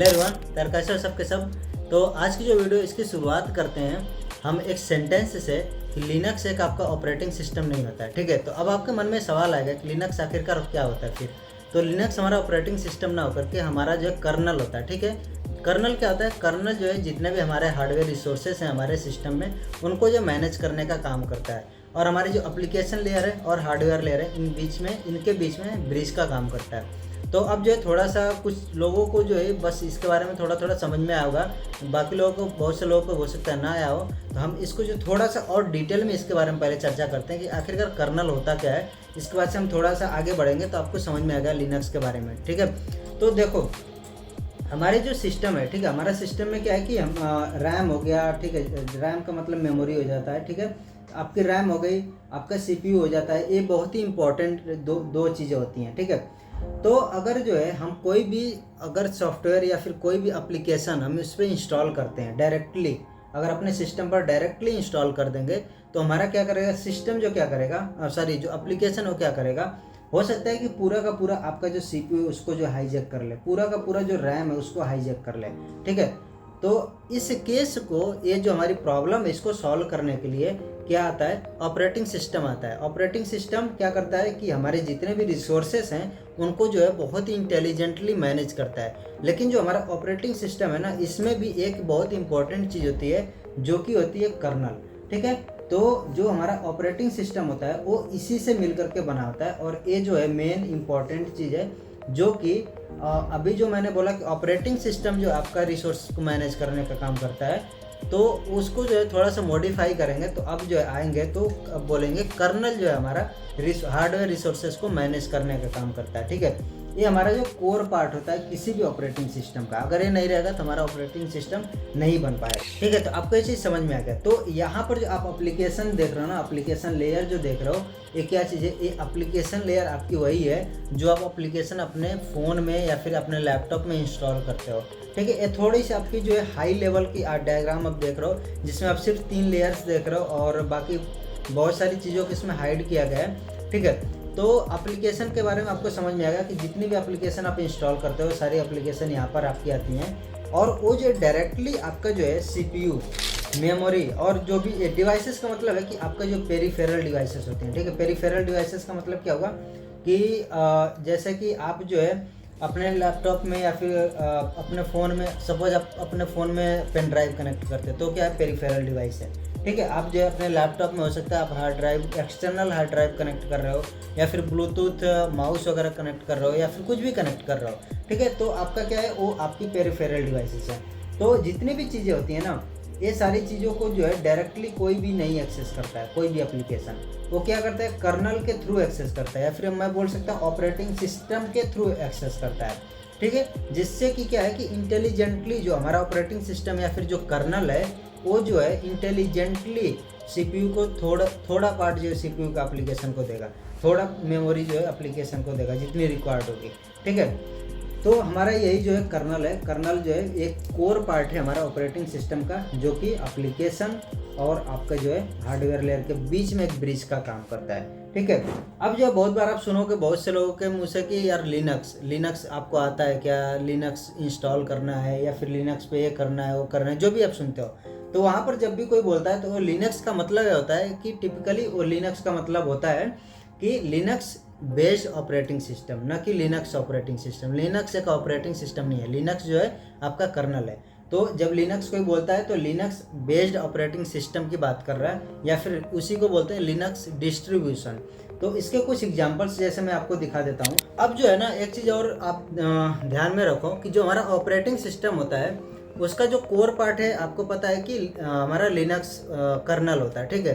Everyone, तर कैसे हो सबके सब। तो आज की जो वीडियो इसकी शुरुआत करते हैं हम एक सेंटेंस से कि लिनक्स एक आपका ऑपरेटिंग सिस्टम नहीं होता है। ठीक है, तो अब आपके मन में सवाल आएगा कि लिनक्स आखिरकार क्या होता है फिर। तो लिनक्स हमारा ऑपरेटिंग सिस्टम ना होकर के हमारा जो है कर्नल होता है। ठीक है, कर्नल क्या होता है? कर्नल जो है जितने भी हमारे हार्डवेयर रिसोर्सेज हैं हमारे सिस्टम में, उनको जो मैनेज करने का काम करता है। और हमारी जो एप्लीकेशन लेयर है और हार्डवेयर लेयर है इनके बीच में ब्रिज का काम करता है। तो अब जो है थोड़ा सा कुछ लोगों को जो है बस इसके बारे में थोड़ा थोड़ा समझ में आया होगा, बाकी लोगों को, बहुत से लोगों को हो सकता है ना आया हो। तो हम इसको जो थोड़ा सा और डिटेल में इसके बारे में पहले चर्चा करते हैं कि आखिरकार कर्नल होता क्या है। इसके बाद से हम थोड़ा सा आगे बढ़ेंगे तो आपको समझ में आएगा लिनक्स के बारे में। ठीक है, तो देखो हमारे जो सिस्टम है, ठीक है, हमारा सिस्टम में क्या है कि हम रैम हो गया, ठीक है, रैम का मतलब मेमोरी हो जाता है। ठीक है, आपकी रैम हो गई, आपका सीपीयू हो जाता है। ये बहुत ही इंपॉर्टेंट दो चीज़ें होती हैं। ठीक है, तो अगर जो है हम कोई भी अगर सॉफ्टवेयर या फिर कोई भी एप्लीकेशन हम इस पर इंस्टॉल करते हैं डायरेक्टली, अगर अपने सिस्टम पर डायरेक्टली इंस्टॉल कर देंगे तो हमारा क्या करेगा सिस्टम, जो क्या करेगा सॉरी जो एप्लीकेशन वो क्या करेगा, हो सकता है कि पूरा का पूरा आपका जो सीपीयू उसको जो हाईजैक कर ले, पूरा का पूरा जो रैम है उसको हाईजैक कर ले। ठीक है, तो इस केस को, ये जो हमारी प्रॉब्लम है इसको सॉल्व करने के लिए क्या आता है, ऑपरेटिंग सिस्टम आता है। ऑपरेटिंग सिस्टम क्या करता है कि हमारे जितने भी रिसोर्सेस हैं उनको जो है बहुत ही इंटेलिजेंटली मैनेज करता है। लेकिन जो हमारा ऑपरेटिंग सिस्टम है ना, इसमें भी एक बहुत इंपॉर्टेंट चीज़ होती है जो कि होती है कर्नल। ठीक है, तो जो हमारा ऑपरेटिंग सिस्टम होता है वो इसी से मिलकर के बना होता है। और ये जो है मेन इंपॉर्टेंट चीज़ है जो कि अभी जो मैंने बोला कि ऑपरेटिंग सिस्टम जो आपका रिसोर्स को मैनेज करने का काम करता है, तो उसको जो है थोड़ा सा मॉडिफाई करेंगे। तो अब जो है आएंगे तो अब बोलेंगे कर्नल जो है हमारा हार्डवेयर रिसोर्सेज को मैनेज करने का काम करता है। ठीक है, ये हमारा जो कोर पार्ट होता है किसी भी ऑपरेटिंग सिस्टम का। अगर ये नहीं रहेगा तो हमारा ऑपरेटिंग सिस्टम नहीं बन पाएगा। ठीक है, तो आपको ये चीज़ समझ में आ गया। तो यहाँ पर जो आप एप्लीकेशन देख रहे हो ना, एप्लीकेशन लेयर जो देख रहे हो, ये क्या चीज़ है? ये एप्लीकेशन लेयर आपकी वही है जो आप एप्लीकेशन अपने फ़ोन में या फिर अपने लैपटॉप में इंस्टॉल करते हो। ठीक है, ये थोड़ी सी आपकी जो है हाई लेवल की डायग्राम आप देख रहे हो, जिसमें आप सिर्फ 3 लेयर्स देख रहे हो और बाकी बहुत सारी चीज़ों को इसमें हाइड किया गया है। ठीक है, तो एप्लीकेशन के बारे में आपको समझ में आएगा कि जितनी भी एप्लीकेशन आप इंस्टॉल करते हो सारी एप्लीकेशन यहाँ पर आपकी आती हैं। और वो जो डायरेक्टली आपका जो है सीपीयू, मेमोरी और जो भी डिवाइसेस का मतलब है कि आपका जो पेरीफेरल डिवाइसेस होते हैं। ठीक है, पेरीफेरल डिवाइसेस का मतलब क्या होगा कि जैसे कि आप जो है अपने लैपटॉप में या फिर अपने फ़ोन में, सपोज आप अपने फ़ोन में पेन ड्राइव कनेक्ट करते हो तो क्या है, पेरीफेरल डिवाइस है। ठीक है, आप जो है अपने लैपटॉप में हो सकता है आप hard drive, external hard drive connect कर रहे हो या फिर ब्लूटूथ माउस वगैरह कनेक्ट कर रहे हो या फिर कुछ भी कनेक्ट कर रहे हो। ठीक है, तो आपका क्या है, वो आपकी पेरीफेरल डिवाइसेस है। तो जितनी भी चीज़ें होती हैं ना, ये सारी चीज़ों को जो है डायरेक्टली कोई भी नहीं एक्सेस करता है। कोई भी एप्लीकेशन वो क्या करता है, कर्नल के थ्रू एक्सेस करता है या फिर मैं बोल सकता हूँ ऑपरेटिंग सिस्टम के थ्रू एक्सेस करता है। ठीक है, जिससे कि क्या है कि इंटेलिजेंटली जो हमारा ऑपरेटिंग सिस्टम या फिर जो कर्नल है वो जो है इंटेलिजेंटली सीपीयू को थोड़ा पार्ट जो है सीपीयू का एप्लीकेशन को देगा, थोड़ा मेमोरी जो है एप्लीकेशन को देगा जितनी रिक्वायर्ड होगी। ठीक है, तो हमारा यही जो है कर्नल है। कर्नल जो है एक कोर पार्ट है हमारा ऑपरेटिंग सिस्टम का, जो कि एप्लीकेशन और आपका जो है हार्डवेयर लेयर के बीच में एक ब्रिज का काम करता है। ठीक है, अब जो बहुत बार आप सुनोगे बहुत से लोगों के मुँह से कि यार लिनक्स आपको आता है क्या, लिनक्स इंस्टॉल करना है या फिर लिनक्स पे ये करना है वो करना है, जो भी आप सुनते हो। तो वहाँ पर जब भी कोई बोलता है तो वो लिनक्स का मतलब होता है कि टिपिकली वो लिनक्स का मतलब होता है कि लिनक्स बेस्ड ऑपरेटिंग सिस्टम, न कि लिनक्स ऑपरेटिंग सिस्टम। लिनक्स एक ऑपरेटिंग सिस्टम नहीं है, लिनक्स जो है आपका कर्नल है। तो जब लिनक्स कोई बोलता है तो लिनक्स बेस्ड ऑपरेटिंग सिस्टम की बात कर रहा है या फिर उसी को बोलते हैं लिनक्स डिस्ट्रीब्यूशन। तो इसके कुछ एग्जांपल्स जैसे मैं आपको दिखा देता हूँ। अब जो है ना एक चीज़ और आप ध्यान में रखो कि जो हमारा ऑपरेटिंग सिस्टम होता है उसका जो कोर पार्ट है, आपको पता है कि हमारा लिनक्स कर्नल होता है। ठीक है,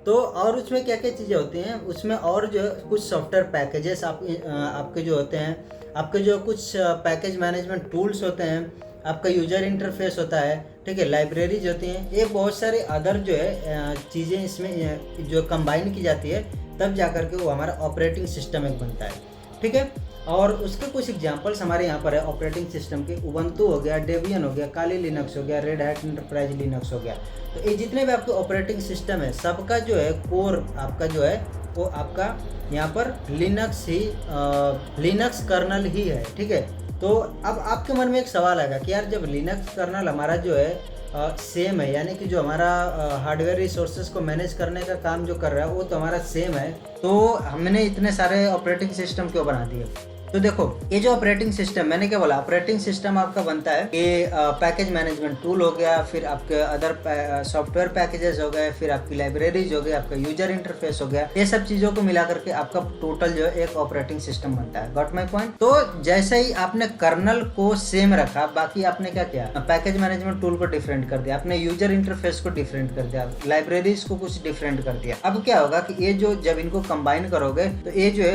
तो और उसमें क्या क्या चीज़ें होती हैं, उसमें और जो कुछ सॉफ्टवेयर पैकेजेस आपके जो होते हैं, आपके जो कुछ पैकेज मैनेजमेंट टूल्स होते हैं, आपका यूजर इंटरफेस होता है। ठीक है, लाइब्रेरीज होती हैं, ये बहुत सारे अदर जो है चीज़ें इसमें जो कंबाइन की जाती है तब जा कर के वो हमारा ऑपरेटिंग सिस्टम एक बनता है। ठीक है, और उसके कुछ एग्जांपल्स हमारे यहाँ पर है ऑपरेटिंग सिस्टम के। उबंटू हो गया, डेबियन हो गया, काली लिनक्स हो गया, रेड हैट एंटरप्राइज लिनक्स हो गया। तो ये जितने भी आपके ऑपरेटिंग सिस्टम है सबका जो है कोर आपका जो है वो आपका यहाँ पर लिनक्स कर्नल ही है, ठीक है। तो अब आपके मन में एक सवाल आएगा कि यार जब लिनक्स कर्नल हमारा जो है सेम है, यानी कि जो हमारा हार्डवेयर रिसोर्सेज को मैनेज करने का काम जो कर रहा है वो तो हमारा सेम है, तो हमने इतने सारे ऑपरेटिंग सिस्टम क्यों बना दिए। तो देखो ये जो ऑपरेटिंग सिस्टम, मैंने क्या बोला, ऑपरेटिंग सिस्टम आपका बनता है ये पैकेज मैनेजमेंट टूल हो गया, फिर आपके अदर सॉफ्टवेयर पैकेजेस हो गए, फिर आपकी लाइब्रेरीज हो गई, आपका यूजर इंटरफेस हो गया, ये सब चीजों को मिला करके आपका टोटल जो है एक ऑपरेटिंग सिस्टम बनता है। Got my point. तो जैसे ही आपने कर्नल को सेम रखा, बाकी आपने क्या किया, पैकेज मैनेजमेंट टूल को डिफरेंट कर दिया, आपने यूजर इंटरफेस को डिफरेंट कर दिया, लाइब्रेरीज को कुछ डिफरेंट कर दिया। अब क्या होगा कि ये जो जब इनको कंबाइन करोगे तो ये जो है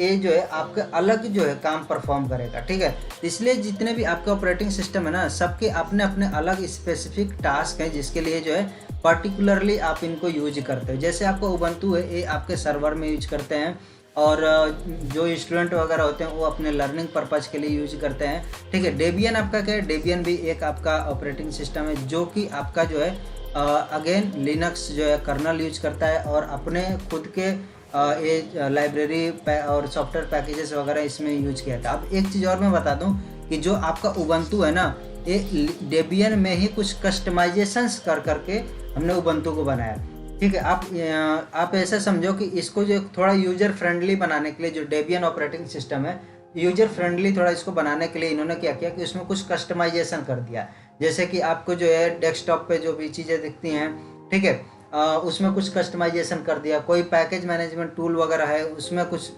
ये जो है आपके अलग जो है काम परफॉर्म करेगा, ठीक है। इसलिए जितने भी आपके ऑपरेटिंग सिस्टम है ना, सबके अपने अपने अलग स्पेसिफिक टास्क हैं जिसके लिए जो है पर्टिकुलरली आप इनको यूज करते हो। जैसे आपका उबंटू है, ये आपके सर्वर में यूज करते हैं, और जो स्टूडेंट वगैरह होते हैं वो अपने लर्निंग पर्पज़ के लिए यूज करते हैं, ठीक है। डेबियन आपका क्या है, डेबियन भी एक आपका ऑपरेटिंग सिस्टम है जो कि आपका जो है अगेन लिनक्स जो है कर्नल यूज करता है और अपने खुद के ये लाइब्रेरी और सॉफ्टवेयर पैकेजेस वगैरह इसमें यूज किया था। अब एक चीज़ और मैं बता दूं कि जो आपका उबंटू है ना, ये डेबियन में ही कुछ कस्टमाइजेशंस कर करके हमने उबंटू को बनाया, ठीक है। आप ऐसा समझो कि इसको जो थोड़ा यूजर फ्रेंडली बनाने के लिए, जो डेबियन ऑपरेटिंग सिस्टम है यूजर फ्रेंडली थोड़ा इसको बनाने के लिए इन्होंने क्या किया कि उसमें कुछ कस्टमाइजेशन कर दिया। जैसे कि आपको जो है डेस्कटॉप पे जो भी चीज़ें दिखती हैं, ठीक है, उसमें कुछ कस्टमाइजेशन कर दिया। कोई पैकेज मैनेजमेंट टूल वगैरह है उसमें कुछ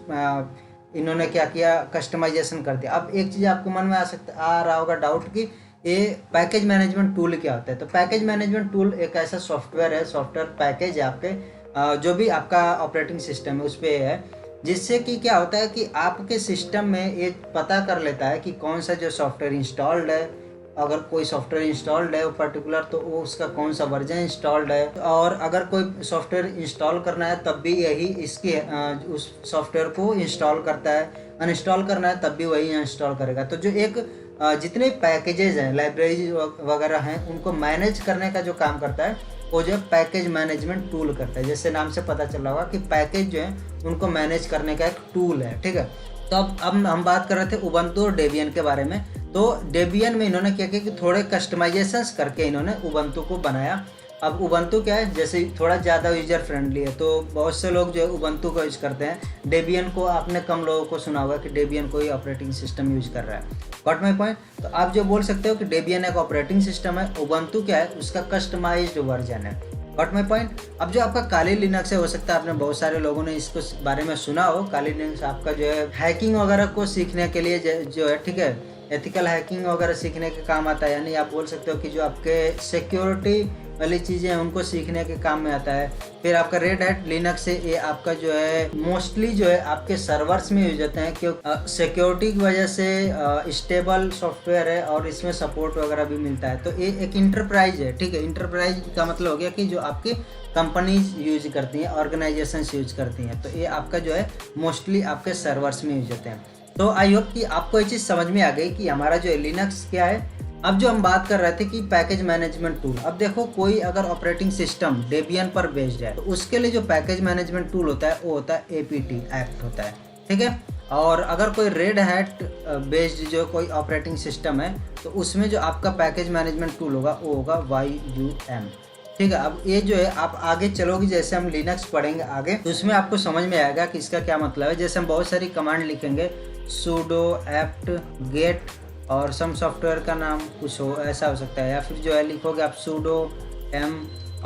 इन्होंने क्या किया, कस्टमाइजेशन कर दिया। अब एक चीज़ आपको मन में आ रहा होगा डाउट कि ये पैकेज मैनेजमेंट टूल क्या होता है। तो पैकेज मैनेजमेंट टूल एक ऐसा सॉफ्टवेयर है, सॉफ्टवेयर पैकेज है आपके जो भी आपका ऑपरेटिंग सिस्टम है उस पर है, जिससे कि क्या होता है कि आपके सिस्टम में ये पता कर लेता है कि कौन सा जो सॉफ्टवेयर इंस्टॉल्ड है, अगर कोई सॉफ्टवेयर इंस्टॉल्ड है वो पर्टिकुलर तो वो उसका कौन सा वर्जन इंस्टॉल्ड है, और अगर कोई सॉफ्टवेयर इंस्टॉल करना है तब भी यही इसकी उस सॉफ्टवेयर को इंस्टॉल करता है, अनइंस्टॉल करना है तब भी वही इंस्टॉल करेगा। तो जो एक जितने पैकेजेस हैं, लाइब्रेरी वगैरह हैं, उनको मैनेज करने का जो काम करता है वो जो है पैकेज मैनेजमेंट टूल करता है। जैसे नाम से पता चल रहा होगा कि पैकेज जो है उनको मैनेज करने का एक टूल है, ठीक है। तो अब हम बात कर रहे थे उबंटू और डेबियन के बारे में। तो डेबियन में इन्होंने क्या किया कि थोड़े कस्टमाइजेशंस करके इन्होंने उबंटू को बनाया। अब उबंटू क्या है, जैसे थोड़ा ज़्यादा यूजर फ्रेंडली है तो बहुत से लोग जो है उबंटू को यूज करते हैं। डेबियन को आपने कम लोगों को सुना होगा कि डेबियन कोई ऑपरेटिंग सिस्टम यूज कर रहा है। Got my point. तो आप जो बोल सकते हो कि डेबियन एक ऑपरेटिंग सिस्टम है, उबंटू क्या है, उसका कस्टमाइज्ड वर्जन है। Got my point. अब जो आपका काली लिनक्स है, हो सकता है आपने बहुत सारे लोगों ने इसको बारे में सुना हो। काली लिनक्स आपका जो है हैकिंग वगैरह को सीखने के लिए जो है, ठीक है, एथिकल हैकिंग वगैरह सीखने के काम आता है। यानी आप बोल सकते हो कि जो आपके सिक्योरिटी वाली चीज़ें हैं उनको सीखने के काम में आता है। फिर आपका रेड हैट लिनक्स है, ये आपका जो है मोस्टली जो है आपके सर्वर्स में यूज होते हैं, क्योंकि सिक्योरिटी की वजह से स्टेबल सॉफ्टवेयर है और इसमें सपोर्ट वगैरह भी मिलता है। तो ये एक इंटरप्राइज है, ठीक है। इंटरप्राइज का मतलब हो गया कि जो आपकी कंपनीज यूज करती हैं, ऑर्गेनाइजेशन यूज करती हैं, तो ये आपका जो है मोस्टली आपके सर्वर्स में यूज होते हैं। तो आई होप कि आपको ये चीज़ समझ में आ गई कि हमारा जो लिनक्स क्या है। अब जो हम बात कर रहे थे कि पैकेज मैनेजमेंट टूल, अब देखो कोई अगर ऑपरेटिंग सिस्टम डेबियन पर बेस्ड है तो उसके लिए जो पैकेज मैनेजमेंट टूल होता है वो होता है APT एक्ट होता है, ठीक है। और अगर कोई रेड हैट बेस्ड जो कोई ऑपरेटिंग सिस्टम है तो उसमें जो आपका पैकेज मैनेजमेंट टूल होगा वो होगा YUM, ठीक है। अब ये जो है आप आगे चलोगे, जैसे हम लिनक्स पढ़ेंगे आगे तो उसमें आपको समझ में आएगा कि इसका क्या मतलब है। जैसे हम बहुत सारी कमांड लिखेंगे, sudo apt get और सम सॉफ्टवेयर का नाम कुछ हो, ऐसा हो सकता है, या फिर जो है लिखोगे आप sudo m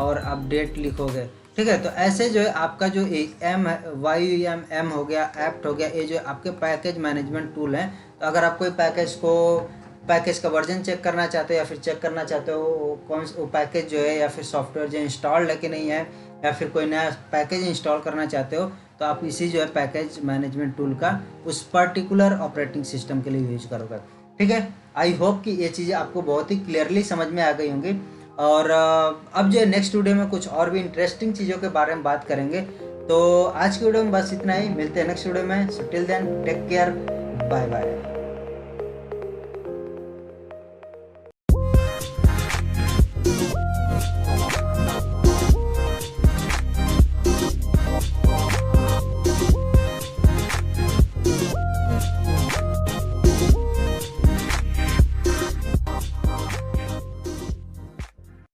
और अपडेट लिखोगे, ठीक है। तो ऐसे जो है आपका जो m YUM हो गया, apt हो गया, ये जो आपके पैकेज मैनेजमेंट टूल हैं। तो अगर आप कोई पैकेज का वर्जन चेक करना चाहते हो या फिर चेक करना चाहते हो कौन वो पैकेज जो है या फिर सॉफ्टवेयर जो इंस्टॉल्ड है कि नहीं है, या फिर कोई नया पैकेज इंस्टॉल करना चाहते हो, तो आप इसी जो है पैकेज मैनेजमेंट टूल का उस पर्टिकुलर ऑपरेटिंग सिस्टम के लिए यूज करोगे, ठीक है। आई होप कि ये चीज़ें आपको बहुत ही क्लियरली समझ में आ गई होंगी। और अब जो है नेक्स्ट वीडियो में कुछ और भी इंटरेस्टिंग चीज़ों के बारे में बात करेंगे। तो आज की वीडियो में बस इतना ही, मिलते हैं नेक्स्ट वीडियो में। So till then take care, bye bye.